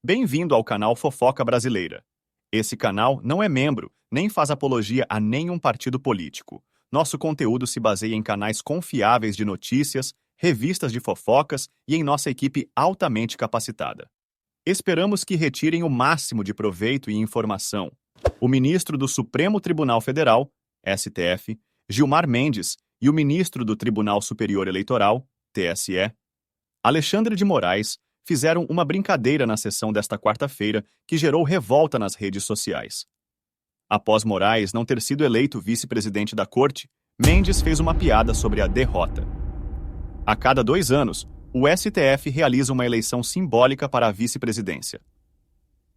Bem-vindo ao canal Fofoca Brasileira. Esse canal não é membro, nem faz apologia a nenhum partido político. Nosso conteúdo se baseia em canais confiáveis de notícias, revistas de fofocas e em nossa equipe altamente capacitada. Esperamos que retirem o máximo de proveito e informação. O ministro do Supremo Tribunal Federal, STF, Gilmar Mendes, e o ministro do Tribunal Superior Eleitoral, TSE, Alexandre de Moraes, fizeram uma brincadeira na sessão desta quarta-feira que gerou revolta nas redes sociais. Após Moraes não ter sido eleito vice-presidente da corte, Mendes fez uma piada sobre a derrota. A cada 2 anos, o STF realiza uma eleição simbólica para a vice-presidência.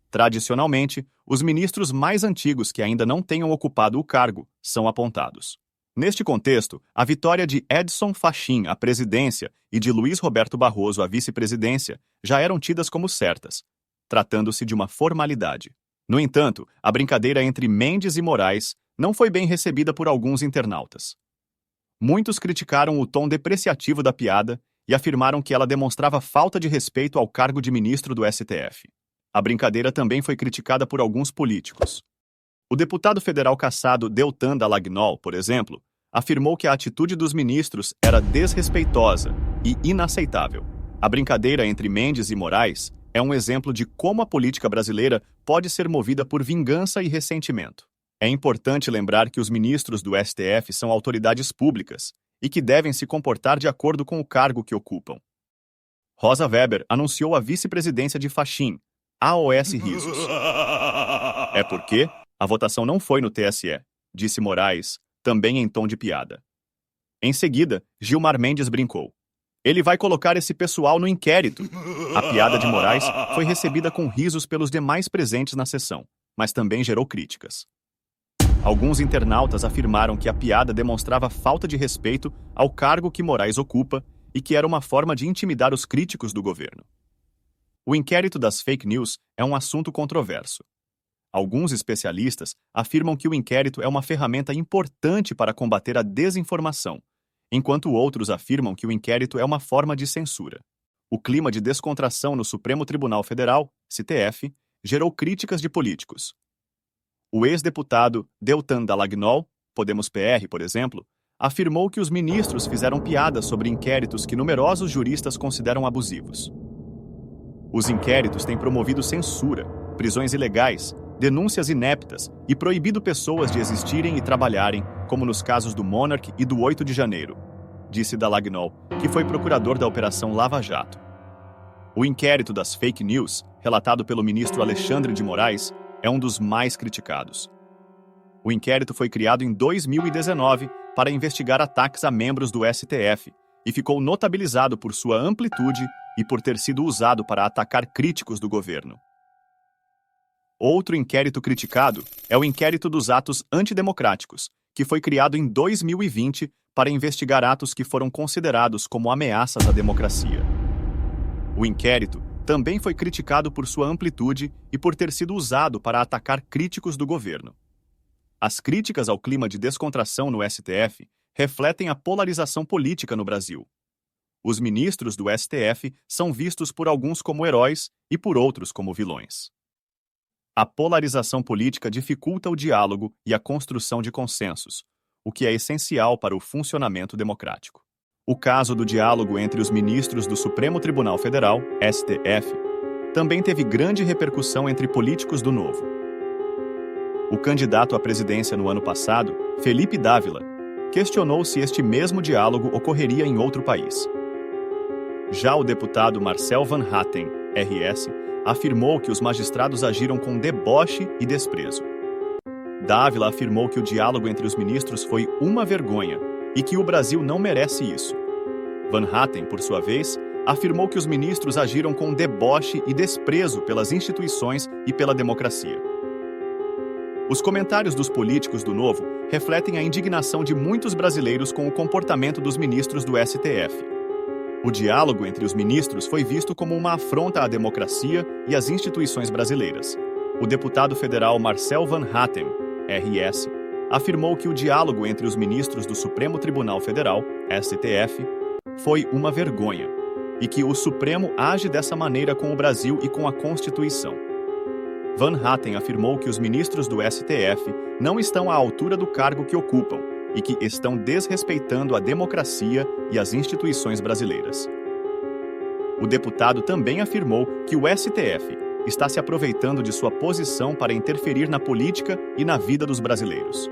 Tradicionalmente, os ministros mais antigos que ainda não tenham ocupado o cargo são apontados. Neste contexto, a vitória de Edson Fachin à presidência e de Luiz Roberto Barroso à vice-presidência já eram tidas como certas, tratando-se de uma formalidade. No entanto, a brincadeira entre Mendes e Moraes não foi bem recebida por alguns internautas. Muitos criticaram o tom depreciativo da piada e afirmaram que ela demonstrava falta de respeito ao cargo de ministro do STF. A brincadeira também foi criticada por alguns políticos. O deputado federal cassado Deltan Dallagnol, por exemplo, afirmou que a atitude dos ministros era desrespeitosa e inaceitável. A brincadeira entre Mendes e Moraes é um exemplo de como a política brasileira pode ser movida por vingança e ressentimento. É importante lembrar que os ministros do STF são autoridades públicas e que devem se comportar de acordo com o cargo que ocupam. Rosa Weber anunciou a vice-presidência de Fachin, AOS Risos. É porque a votação não foi no TSE, disse Moraes, também em tom de piada. Em seguida, Gilmar Mendes brincou. Ele vai colocar esse pessoal no inquérito. A piada de Moraes foi recebida com risos pelos demais presentes na sessão, mas também gerou críticas. Alguns internautas afirmaram que a piada demonstrava falta de respeito ao cargo que Moraes ocupa e que era uma forma de intimidar os críticos do governo. O inquérito das fake news é um assunto controverso. Alguns especialistas afirmam que o inquérito é uma ferramenta importante para combater a desinformação, enquanto outros afirmam que o inquérito é uma forma de censura. O clima de descontração no Supremo Tribunal Federal, STF, gerou críticas de políticos. O ex-deputado Deltan Dallagnol, Podemos PR, por exemplo, afirmou que os ministros fizeram piadas sobre inquéritos que numerosos juristas consideram abusivos. Os inquéritos têm promovido censura, prisões ilegais, denúncias ineptas e proibido pessoas de existirem e trabalharem, como nos casos do Monark e do 8 de janeiro, disse Dallagnol, que foi procurador da Operação Lava Jato. O inquérito das fake news, relatado pelo ministro Alexandre de Moraes, é um dos mais criticados. O inquérito foi criado em 2019 para investigar ataques a membros do STF e ficou notabilizado por sua amplitude e por ter sido usado para atacar críticos do governo. Outro inquérito criticado é o inquérito dos atos antidemocráticos, que foi criado em 2020 para investigar atos que foram considerados como ameaças à democracia. O inquérito também foi criticado por sua amplitude e por ter sido usado para atacar críticos do governo. As críticas ao clima de descontração no STF refletem a polarização política no Brasil. Os ministros do STF são vistos por alguns como heróis e por outros como vilões. A polarização política dificulta o diálogo e a construção de consensos, o que é essencial para o funcionamento democrático. O caso do diálogo entre os ministros do Supremo Tribunal Federal, STF, também teve grande repercussão entre políticos do Novo. O candidato à presidência no ano passado, Felipe Dávila, questionou se este mesmo diálogo ocorreria em outro país. Já o deputado Marcel Van Hatten, RS, afirmou que os magistrados agiram com deboche e desprezo. Dávila afirmou que o diálogo entre os ministros foi uma vergonha e que o Brasil não merece isso. Van Hatten, por sua vez, afirmou que os ministros agiram com deboche e desprezo pelas instituições e pela democracia. Os comentários dos políticos do Novo refletem a indignação de muitos brasileiros com o comportamento dos ministros do STF. O diálogo entre os ministros foi visto como uma afronta à democracia e às instituições brasileiras. O deputado federal Marcel Van Hatten, RS, afirmou que o diálogo entre os ministros do Supremo Tribunal Federal, STF, foi uma vergonha e que o Supremo age dessa maneira com o Brasil e com a Constituição. Van Hatten afirmou que os ministros do STF não estão à altura do cargo que ocupam e que estão desrespeitando a democracia e as instituições brasileiras. O deputado também afirmou que o STF está se aproveitando de sua posição para interferir na política e na vida dos brasileiros.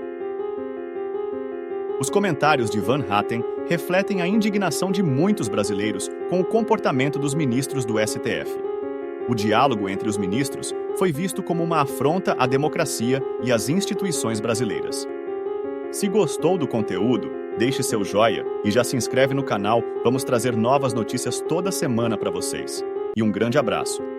Os comentários de Van Hatten refletem a indignação de muitos brasileiros com o comportamento dos ministros do STF. O diálogo entre os ministros foi visto como uma afronta à democracia e às instituições brasileiras. Se gostou do conteúdo, deixe seu joinha e já se inscreve no canal. Vamos trazer novas notícias toda semana para vocês. E um grande abraço!